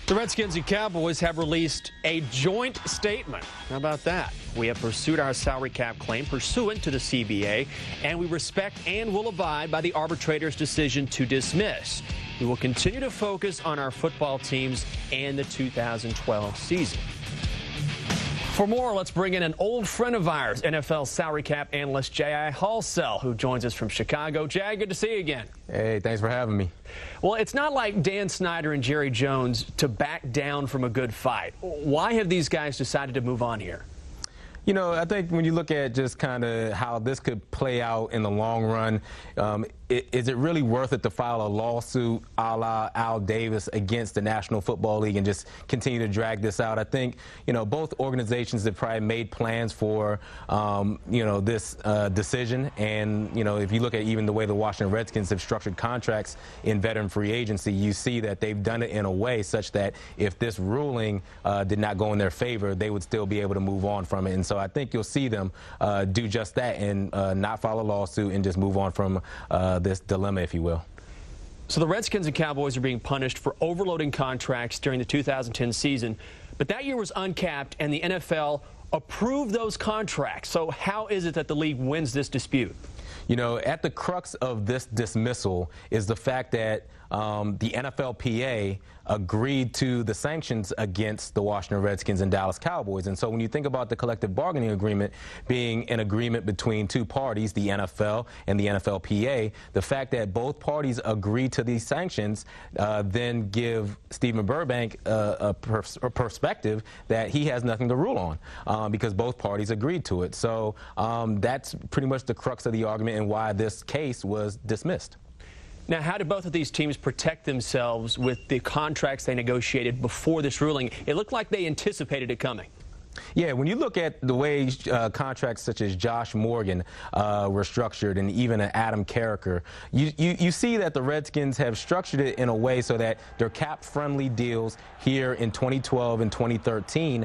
The Redskins and Cowboys have released a joint statement. How about that? We have pursued our salary cap claim pursuant to the CBA, and we respect and will abide by the arbitrator's decision to dismiss. We will continue to focus on our football teams and the 2012 season. For more, let's bring in an old friend of ours, NFL salary cap analyst J.I. Halsell, who joins us from Chicago. J.I., good to see you again. Hey, thanks for having me. Well, it's not like Dan Snyder and Jerry Jones to back down from a good fight. Why have these guys decided to move on here? You know, I think when you look at just kind of how this could play out in the long run, is it really worth it to file a lawsuit a la Al Davis against the National Football League and just continue to drag this out? I think, you know, both organizations have probably made plans for, this decision. And, you know, if you look at even the way the Washington Redskins have structured contracts in veteran free agency, you see that they've done it in a way such that if this ruling did not go in their favor, they would still be able to move on from it. And so I think you'll see them do just that and not file a lawsuit and just move on from this dilemma, if you will. So the Redskins and Cowboys are being punished for overloading contracts during the 2010 season, but that year was uncapped and the NFL approved those contracts. So how is it that the league wins this dispute? You know, at the crux of this dismissal is the fact that the NFLPA agreed to the sanctions against the Washington Redskins and Dallas Cowboys. And so when you think about the collective bargaining agreement being an agreement between two parties, the NFL and the NFLPA, the fact that both parties agreed to these sanctions then give Stephen Burbank a perspective that he has nothing to rule on because both parties agreed to it. So that's pretty much the crux of the argument and why this case was dismissed. Now, how did both of these teams protect themselves with the contracts they negotiated before this ruling? It looked like they anticipated it coming. Yeah, when you look at the way contracts such as Josh Morgan were structured and even Adam Carricker, you see that the Redskins have structured it in a way so that they're cap-friendly deals here in 2012 and 2013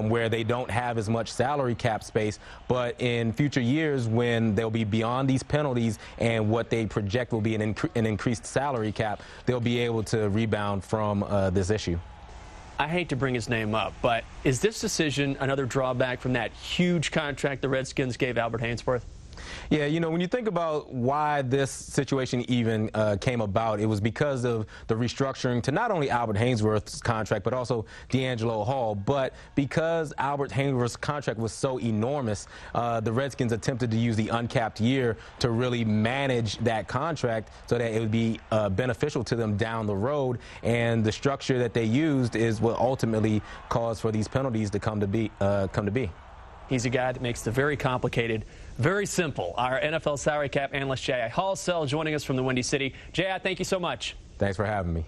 where they don't have as much salary cap space, but in future years when they'll be beyond these penalties and what they project will be an increased salary cap, they'll be able to rebound from this issue. I hate to bring his name up, but is this decision another drawback from that huge contract the Redskins gave Albert Haynesworth? Yeah, you know, when you think about why this situation even came about, it was because of the restructuring to not only Albert Haynesworth's contract, but also D'Angelo Hall. But because Albert Haynesworth's contract was so enormous, the Redskins attempted to use the uncapped year to really manage that contract so that it would be beneficial to them down the road. And the structure that they used is what ultimately caused for these penalties to come to be. He's a guy that makes the very complicated very simple. Our NFL salary cap analyst J.I. Halsell joining us from the Windy City. J.I., thank you so much. Thanks for having me.